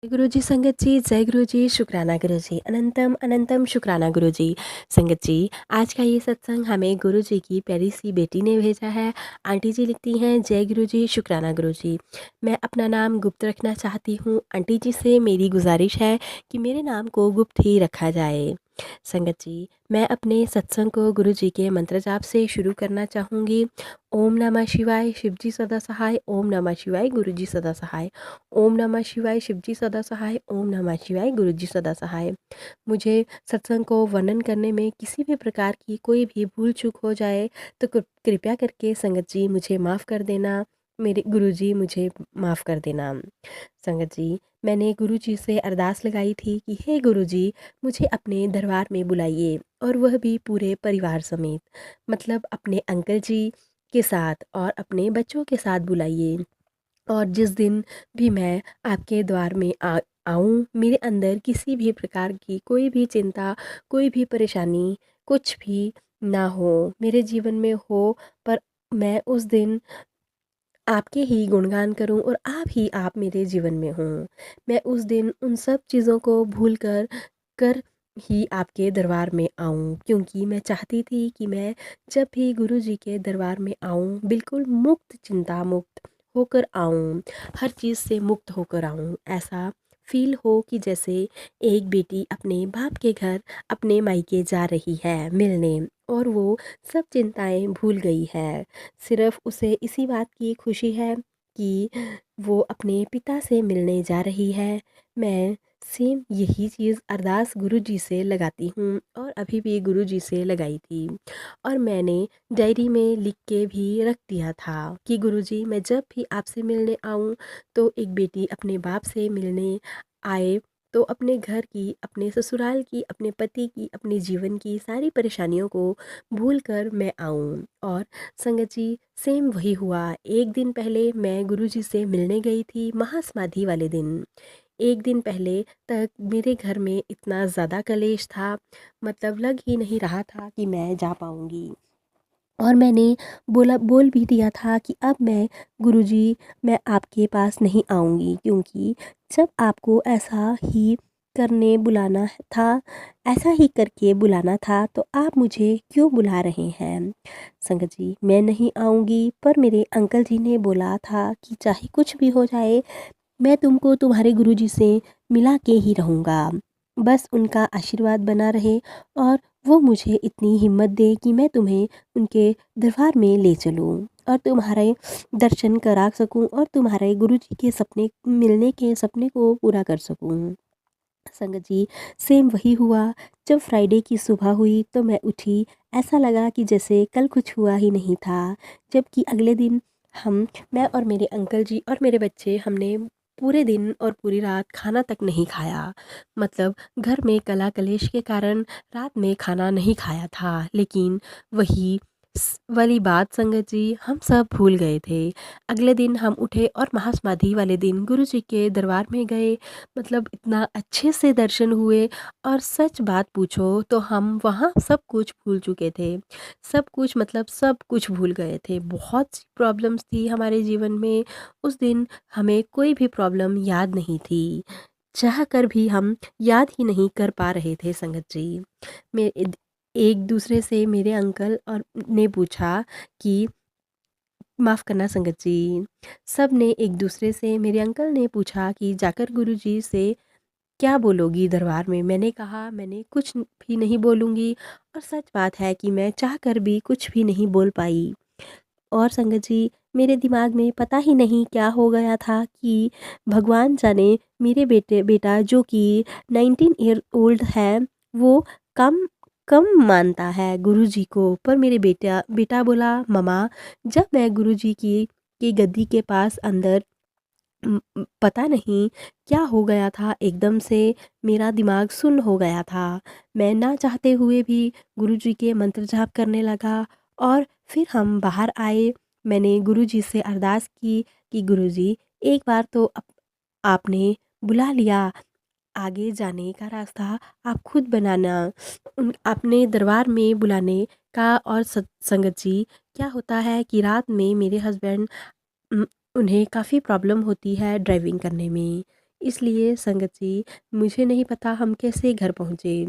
गुरु जी संगत जी, जय गुरु जी, शुक्राना गुरु जी, अनंतम अनंतम शुक्राना गुरु जी। संगत जी, आज का ये सत्संग हमें गुरु जी की प्यारी सी बेटी ने भेजा है। आंटी जी लिखती हैं, जय गुरु जी, शुक्राना गुरु जी। मैं अपना नाम गुप्त रखना चाहती हूँ। आंटी जी से मेरी गुजारिश है कि मेरे नाम को गुप्त ही रखा जाए। संगत जी, मैं अपने सत्संग को गुरु जी के मंत्र जाप से शुरू करना चाहूँगी। ओम नमः शिवाय, शिव जी सदा सहाय। ओम नमः शिवाय, गुरु जी सदा सहाय। ओम नमः शिवाय, शिव जी सदा सहाय। ओम नमः शिवाय, गुरु जी सदा सहाय। मुझे सत्संग को वर्णन करने में किसी भी प्रकार की कोई भी भूल चूक हो जाए तो कृपया करके संगत जी मुझे माफ़ कर देना। मेरे गुरु जी मुझे माफ़ कर देना। संगत जी, मैंने गुरु जी से अरदास लगाई थी कि हे गुरु जी, मुझे अपने दरबार में बुलाइए, और वह भी पूरे परिवार समेत। मतलब अपने अंकल जी के साथ और अपने बच्चों के साथ बुलाइए। और जिस दिन भी मैं आपके द्वार में आऊँ, मेरे अंदर किसी भी प्रकार की कोई भी चिंता, कोई भी परेशानी, कुछ भी ना हो, मेरे जीवन में हो, पर मैं उस दिन आपके ही गुणगान करूं और आप मेरे जीवन में हों। मैं उस दिन उन सब चीज़ों को भूल कर ही आपके दरबार में आऊं, क्योंकि मैं चाहती थी कि मैं जब भी गुरु जी के दरबार में आऊं, बिल्कुल मुक्त, चिंता मुक्त होकर आऊं, हर चीज़ से मुक्त होकर आऊं। ऐसा फील हो कि जैसे एक बेटी अपने बाप के घर, अपने मायके जा रही है मिलने, और वो सब चिंताएं भूल गई है। सिर्फ उसे इसी बात की खुशी है कि वो अपने पिता से मिलने जा रही है। मैं सेम यही चीज़ अरदास गुरु जी से लगाती हूँ, और अभी भी गुरु जी से लगाई थी। और मैंने डायरी में लिख के भी रख दिया था कि गुरु जी, मैं जब भी आपसे मिलने आऊँ तो एक बेटी अपने बाप से मिलने आए तो अपने घर की, अपने ससुराल की, अपने पति की, अपने जीवन की सारी परेशानियों को भूल कर मैं आऊँ। और संगत जी, सेम वही हुआ। एक दिन पहले मैं गुरुजी से मिलने गई थी, महासमाधि वाले दिन। एक दिन पहले तक मेरे घर में इतना ज़्यादा कलेश था, मतलब लग ही नहीं रहा था कि मैं जा पाऊँगी। और मैंने बोल भी दिया था कि अब मैं गुरुजी, मैं आपके पास नहीं आऊँगी, क्योंकि जब आपको ऐसा ही करने बुलाना था, ऐसा ही करके बुलाना था, तो आप मुझे क्यों बुला रहे हैं? संगत जी, मैं नहीं आऊँगी, पर मेरे अंकल जी ने बोला था कि चाहे कुछ भी हो जाए, मैं तुमको तुम्हारे गुरुजी से मिला के ही रहूँगा। बस उनका आशीर्वाद बना रहे, और वो मुझे इतनी हिम्मत दे कि मैं तुम्हें उनके दरबार में ले चलूँ और तुम्हारे दर्शन करा सकूँ, और तुम्हारे गुरुजी के सपने, मिलने के सपने को पूरा कर सकूँ। संगत जी, सेम वही हुआ। जब फ्राइडे की सुबह हुई तो मैं उठी, ऐसा लगा कि जैसे कल कुछ हुआ ही नहीं था। जबकि अगले दिन मैं और मेरे अंकल जी और मेरे बच्चे, हमने पूरे दिन और पूरी रात खाना तक नहीं खाया। मतलब घर में कला कलेश के कारण रात में खाना नहीं खाया था, लेकिन वही वाली बात संगत जी, हम सब भूल गए थे। अगले दिन हम उठे और महासमाधि वाले दिन गुरु जी के दरबार में गए। मतलब इतना अच्छे से दर्शन हुए, और सच बात पूछो तो हम वहाँ सब कुछ भूल चुके थे। सब कुछ, मतलब सब कुछ भूल गए थे। बहुत सी प्रॉब्लम्स थी हमारे जीवन में उस दिन, हमें कोई भी प्रॉब्लम याद नहीं थी। चाह कर भी हम याद ही नहीं कर पा रहे थे संगत जी। मैं एक दूसरे से, मेरे अंकल और ने पूछा कि, माफ़ करना संगत जी, सब ने एक दूसरे से, मेरे अंकल ने पूछा कि जाकर गुरुजी से क्या बोलोगी दरबार में? मैंने कहा मैंने कुछ भी नहीं बोलूँगी, और सच बात है कि मैं चाह कर भी कुछ भी नहीं बोल पाई। और संगत जी, मेरे दिमाग में पता ही नहीं क्या हो गया था कि भगवान जाने, मेरे बेटा जो कि 19 ईयर ओल्ड है, वो कम कम मानता है गुरुजी को। पर मेरे बेटा बोला, मम्मा, जब मैं गुरुजी की गद्दी के पास अंदर, पता नहीं क्या हो गया था, एकदम से मेरा दिमाग सुन्न हो गया था। मैं ना चाहते हुए भी गुरुजी के मंत्र जाप करने लगा, और फिर हम बाहर आए। मैंने गुरुजी से अरदास की कि गुरुजी, एक बार तो आपने बुला लिया, आगे जाने का रास्ता आप खुद बनाना। उन अपने दरबार में बुलाने का। और संगत जी, क्या होता है कि रात में मेरे हस्बैंड, उम, उन्हें काफ़ी प्रॉब्लम होती है ड्राइविंग करने में, इसलिए संगत जी मुझे नहीं पता हम कैसे घर पहुँचे।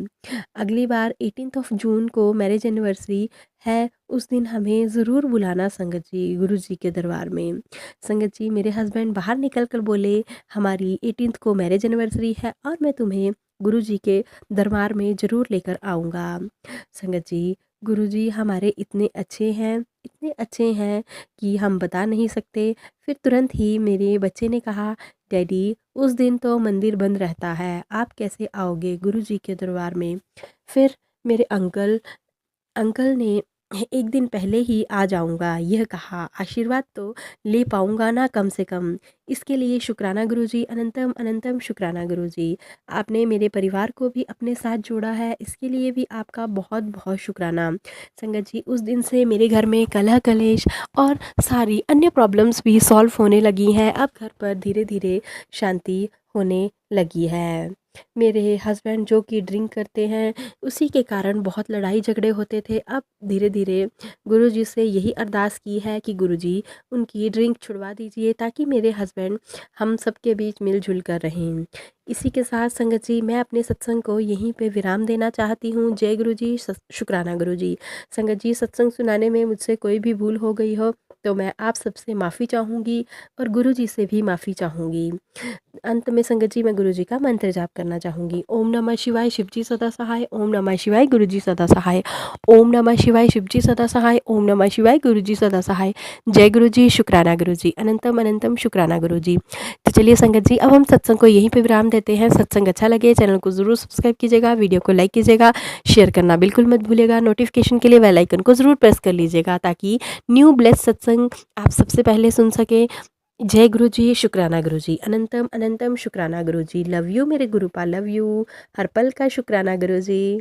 अगली बार 18th ऑफ जून को मैरिज एनिवर्सरी है, उस दिन हमें ज़रूर बुलाना संगत जी गुरुजी के दरबार में। संगत जी मेरे हस्बैंड बाहर निकल कर बोले हमारी 18th को मैरिज एनिवर्सरी है और मैं तुम्हें गुरुजी के दरबार में ज़रूर लेकर आऊँगा। संगत जी गुरुजी हमारे इतने अच्छे हैं कि हम बता नहीं सकते। फिर तुरंत ही मेरे बच्चे ने कहा डैडी उस दिन तो मंदिर बंद रहता है, आप कैसे आओगे गुरुजी के दरबार में। फिर मेरे अंकल ने एक दिन पहले ही आ जाऊंगा यह कहा, आशीर्वाद तो ले पाऊंगा ना कम से कम। इसके लिए शुक्राना गुरुजी, अनंतम अनंतम शुक्राना गुरुजी। आपने मेरे परिवार को भी अपने साथ जोड़ा है, इसके लिए भी आपका बहुत बहुत शुक्राना। संगत जी उस दिन से मेरे घर में कलह कलेश और सारी अन्य प्रॉब्लम्स भी सॉल्व होने लगी हैं। अब घर पर धीरे धीरे शांति होने लगी है। मेरे हस्बैंड जो कि ड्रिंक करते हैं, उसी के कारण बहुत लड़ाई झगड़े होते थे। अब धीरे धीरे गुरुजी से यही अरदास की है कि गुरुजी उनकी ड्रिंक छुड़वा दीजिए ताकि मेरे हस्बैंड हम सबके बीच मिलजुल कर रहें। इसी के साथ संगत जी मैं अपने सत्संग को यहीं पे विराम देना चाहती हूँ। जय गुरुजी, शुक्राना गुरुजी। संगत जी सत्संग सुनाने में मुझसे कोई भी भूल हो गई हो तो मैं आप सबसे माफ़ी चाहूँगी और गुरुजी से भी माफ़ी चाहूँगी। अंत में संगत जी मैं गुरुजी का मंत्र जाप करना चाहूँगी। ओम नमः शिवाय, शिवजी सदा सहाय। ओम नमः शिवाय, गुरुजी सदा सहाय। ओम नमः शिवाय, शिवजी सदा सहाय। ओम नमः शिवाय, गुरुजी सदा सहाय। जय गुरुजी, शुक्राना गुरुजी, अनंतम अनंतम शुक्राना गुरुजी। तो चलिए संगत जी अब हम सत्संग को यहीं पे विराम देते हैं। सत्संग अच्छा लगे चैनल को ज़रूर सब्सक्राइब कीजिएगा, वीडियो को लाइक कीजिएगा, शेयर करना बिल्कुल मत भूलिएगा। नोटिफिकेशन के लिए बेल आइकन को ज़रूर प्रेस कर लीजिएगा ताकि न्यू ब्लेस्ड सत्संग आप सबसे पहले सुन सकें। जय गुरुजी, शुक्राना गुरुजी, अनंतम अनंतम शुक्राना गुरुजी। लव यू मेरे गुरुपा, लव यू। हर पल का शुक्राना गुरुजी।